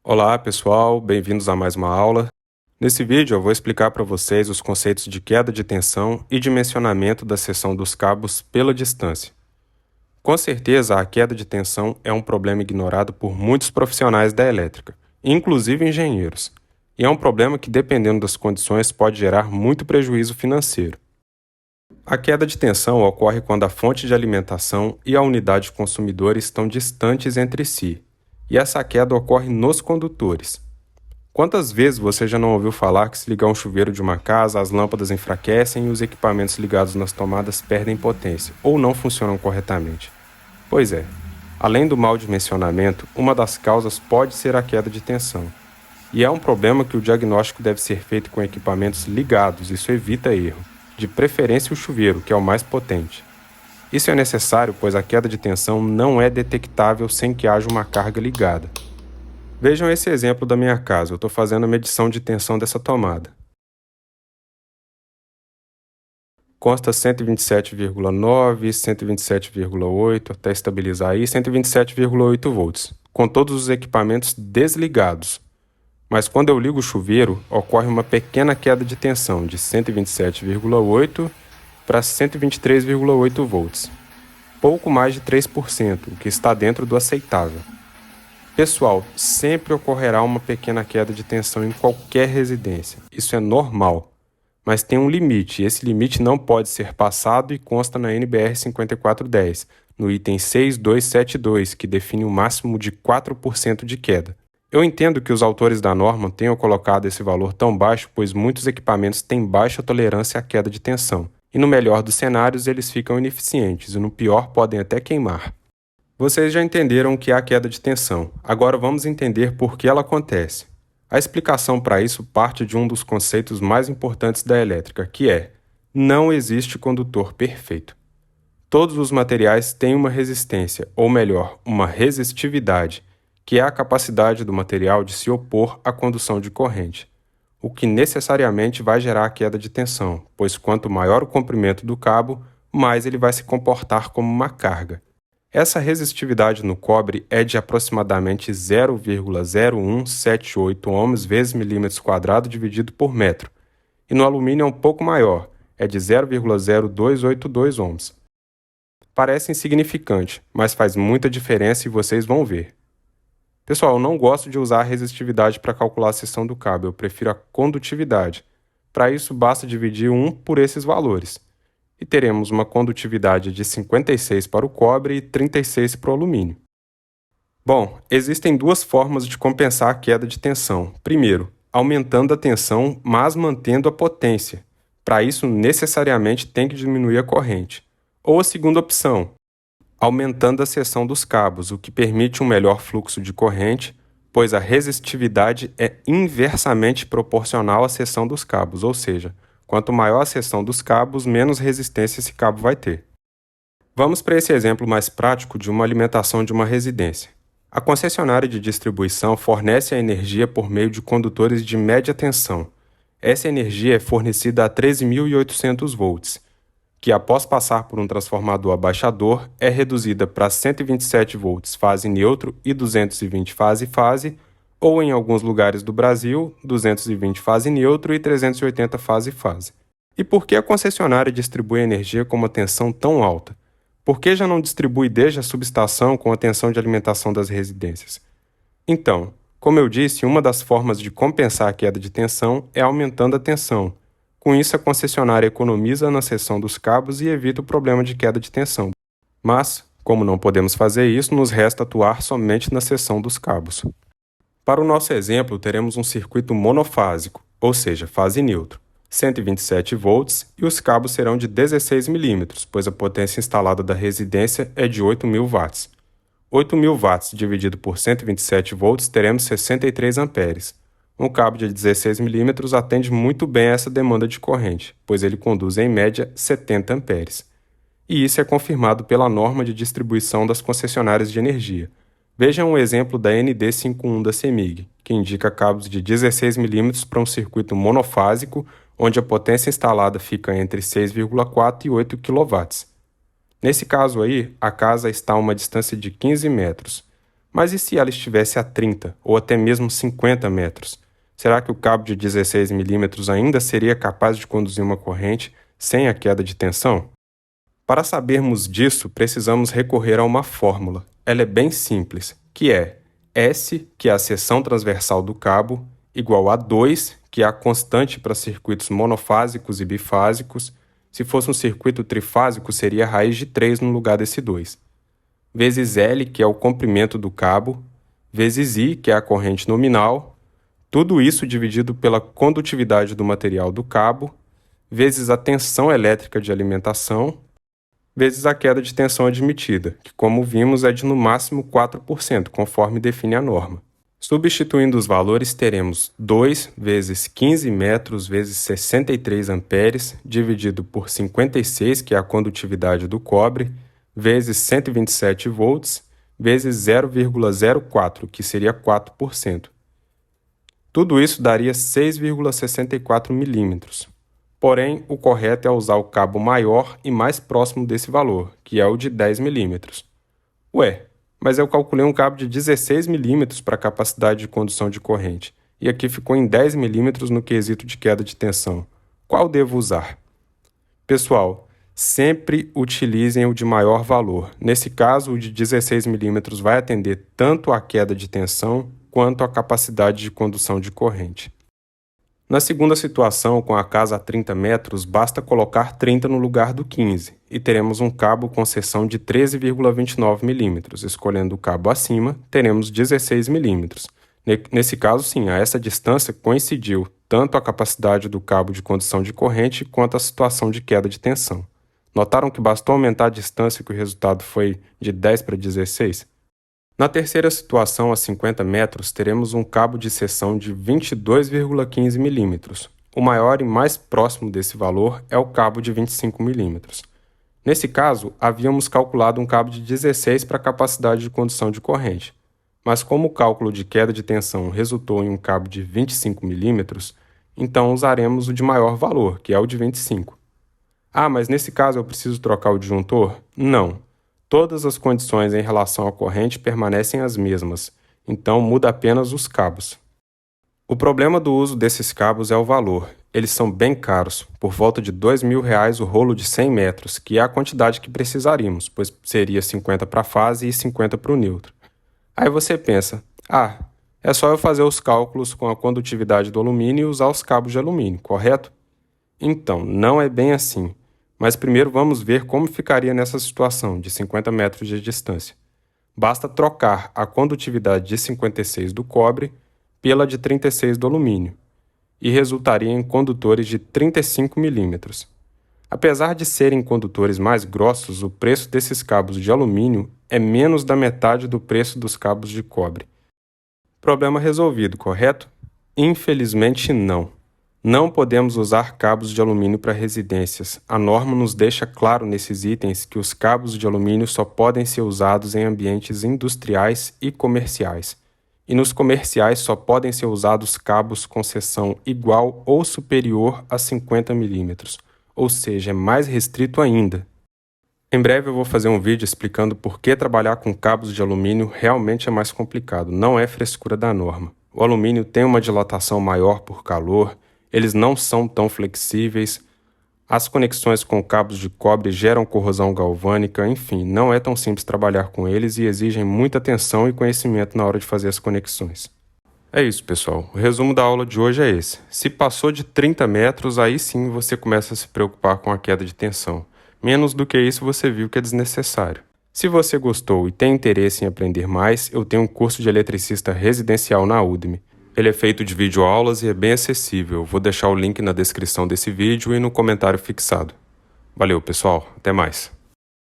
Olá pessoal, bem-vindos a mais uma aula. Nesse vídeo eu vou explicar para vocês os conceitos de queda de tensão e dimensionamento da seção dos cabos pela distância. Com certeza a queda de tensão é um problema ignorado por muitos profissionais da elétrica, inclusive engenheiros, e é um problema que, dependendo das condições, pode gerar muito prejuízo financeiro. A queda de tensão ocorre quando a fonte de alimentação e a unidade consumidora estão distantes entre si, e essa queda ocorre nos condutores. Quantas vezes você já não ouviu falar que, se ligar um chuveiro de uma casa, as lâmpadas enfraquecem e os equipamentos ligados nas tomadas perdem potência ou não funcionam corretamente? Pois é, além do mau dimensionamento, uma das causas pode ser a queda de tensão. E é um problema que o diagnóstico deve ser feito com equipamentos ligados, isso evita erro, de preferência o chuveiro, que é o mais potente. Isso é necessário, pois a queda de tensão não é detectável sem que haja uma carga ligada. Vejam esse exemplo da minha casa, eu estou fazendo a medição de tensão dessa tomada. Consta 127,9, 127,8, até estabilizar aí, 127,8 volts, com todos os equipamentos desligados. Mas quando eu ligo o chuveiro, ocorre uma pequena queda de tensão de 127,8 para 123,8 volts, pouco mais de 3%, o que está dentro do aceitável. Pessoal, sempre ocorrerá uma pequena queda de tensão em qualquer residência, isso é normal, mas tem um limite, e esse limite não pode ser passado e consta na NBR 5410, no item 6272, que define um máximo de 4% de queda. Eu entendo que os autores da norma tenham colocado esse valor tão baixo, pois muitos equipamentos têm baixa tolerância à queda de tensão, e no melhor dos cenários eles ficam ineficientes, e no pior podem até queimar. Vocês já entenderam o que é a queda de tensão, agora vamos entender por que ela acontece. A explicação para isso parte de um dos conceitos mais importantes da elétrica, que é: não existe condutor perfeito. Todos os materiais têm uma resistência, ou melhor, uma resistividade, que é a capacidade do material de se opor à condução de corrente, o que necessariamente vai gerar a queda de tensão, pois quanto maior o comprimento do cabo, mais ele vai se comportar como uma carga. Essa resistividade no cobre é de aproximadamente 0,0178 ohms vezes milímetros quadrado dividido por metro, e no alumínio é um pouco maior, é de 0,0282 ohms. Parece insignificante, mas faz muita diferença e vocês vão ver. Pessoal, eu não gosto de usar a resistividade para calcular a seção do cabo, eu prefiro a condutividade. Para isso, basta dividir 1 por esses valores. E teremos uma condutividade de 56 para o cobre e 36 para o alumínio. Bom, existem duas formas de compensar a queda de tensão. Primeiro, aumentando a tensão, mas mantendo a potência. Para isso, necessariamente tem que diminuir a corrente. Ou a segunda opção, aumentando a seção dos cabos, o que permite um melhor fluxo de corrente, pois a resistividade é inversamente proporcional à seção dos cabos, ou seja, quanto maior a seção dos cabos, menos resistência esse cabo vai ter. Vamos para esse exemplo mais prático de uma alimentação de uma residência. A concessionária de distribuição fornece a energia por meio de condutores de média tensão. Essa energia é fornecida a 13.800 volts, que após passar por um transformador abaixador, é reduzida para 127 volts fase neutro e 220 fase-fase, ou em alguns lugares do Brasil, 220 fase neutro e 380 fase-fase. E por que a concessionária distribui energia com uma tensão tão alta? Por que já não distribui desde a subestação com a tensão de alimentação das residências? Então, como eu disse, uma das formas de compensar a queda de tensão é aumentando a tensão. Com isso, a concessionária economiza na seção dos cabos e evita o problema de queda de tensão. Mas, como não podemos fazer isso, nos resta atuar somente na seção dos cabos. Para o nosso exemplo, teremos um circuito monofásico, ou seja, fase neutro, 127 volts, e os cabos serão de 16 milímetros, pois a potência instalada da residência é de 8.000 watts. 8.000 watts dividido por 127 volts, teremos 63 amperes. Um cabo de 16 milímetros atende muito bem a essa demanda de corrente, pois ele conduz em média 70 amperes. E isso é confirmado pela norma de distribuição das concessionárias de energia. Vejam o exemplo da ND51 da CEMIG, que indica cabos de 16 milímetros para um circuito monofásico, onde a potência instalada fica entre 6,4 e 8 kW. Nesse caso aí, a casa está a uma distância de 15 metros. Mas e se ela estivesse a 30 ou até mesmo 50 metros? Será que o cabo de 16 milímetros ainda seria capaz de conduzir uma corrente sem a queda de tensão? Para sabermos disso, precisamos recorrer a uma fórmula. Ela é bem simples, que é S, que é a seção transversal do cabo, igual a 2, que é a constante para circuitos monofásicos e bifásicos. Se fosse um circuito trifásico, seria a raiz de 3 no lugar desse 2. Vezes L, que é o comprimento do cabo, vezes I, que é a corrente nominal, tudo isso dividido pela condutividade do material do cabo, vezes a tensão elétrica de alimentação, vezes a queda de tensão admitida, que, como vimos, é de no máximo 4%, conforme define a norma. Substituindo os valores, teremos 2 vezes 15 metros vezes 63 amperes, dividido por 56, que é a condutividade do cobre, vezes 127 volts, vezes 0,04, que seria 4%. Tudo isso daria 6,64 milímetros. Porém, o correto é usar o cabo maior e mais próximo desse valor, que é o de 10 milímetros. Ué, mas eu calculei um cabo de 16 milímetros para a capacidade de condução de corrente, e aqui ficou em 10 milímetros no quesito de queda de tensão. Qual devo usar? Pessoal, sempre utilizem o de maior valor. Nesse caso, o de 16 milímetros vai atender tanto à queda de tensão quanto à capacidade de condução de corrente. Na segunda situação, com a casa a 30 metros, basta colocar 30 no lugar do 15 e teremos um cabo com seção de 13,29 milímetros. Escolhendo o cabo acima, teremos 16 milímetros. Nesse caso, sim, a essa distância coincidiu tanto a capacidade do cabo de condução de corrente quanto a situação de queda de tensão. Notaram que bastou aumentar a distância e que o resultado foi de 10 para 16? Na terceira situação, a 50 metros, teremos um cabo de seção de 22,15 milímetros. O maior e mais próximo desse valor é o cabo de 25 milímetros. Nesse caso, havíamos calculado um cabo de 16 para a capacidade de condução de corrente. Mas como o cálculo de queda de tensão resultou em um cabo de 25 milímetros, então usaremos o de maior valor, que é o de 25. Ah, mas nesse caso eu preciso trocar o disjuntor? Não. Todas as condições em relação à corrente permanecem as mesmas, então muda apenas os cabos. O problema do uso desses cabos é o valor. Eles são bem caros, por volta de R$ 2.000 o rolo de 100 metros, que é a quantidade que precisaríamos, pois seria 50 para a fase e 50 para o neutro. Aí você pensa, é só eu fazer os cálculos com a condutividade do alumínio e usar os cabos de alumínio, correto? Então, não é bem assim. Mas primeiro vamos ver como ficaria nessa situação de 50 metros de distância. Basta trocar a condutividade de 56 do cobre pela de 36 do alumínio, e resultaria em condutores de 35 milímetros. Apesar de serem condutores mais grossos, o preço desses cabos de alumínio é menos da metade do preço dos cabos de cobre. Problema resolvido, correto? Infelizmente não. Não podemos usar cabos de alumínio para residências. A norma nos deixa claro nesses itens que os cabos de alumínio só podem ser usados em ambientes industriais e comerciais. E nos comerciais só podem ser usados cabos com seção igual ou superior a 50 milímetros, ou seja, é mais restrito ainda. Em breve eu vou fazer um vídeo explicando por que trabalhar com cabos de alumínio realmente é mais complicado, não é frescura da norma. O alumínio tem uma dilatação maior por calor, eles não são tão flexíveis, as conexões com cabos de cobre geram corrosão galvânica, enfim, não é tão simples trabalhar com eles e exigem muita atenção e conhecimento na hora de fazer as conexões. É isso, pessoal. O resumo da aula de hoje é esse. Se passou de 30 metros, aí sim você começa a se preocupar com a queda de tensão. Menos do que isso, você viu que é desnecessário. Se você gostou e tem interesse em aprender mais, eu tenho um curso de eletricista residencial na Udemy. Ele é feito de videoaulas e é bem acessível. Vou deixar o link na descrição desse vídeo e no comentário fixado. Valeu, pessoal. Até mais.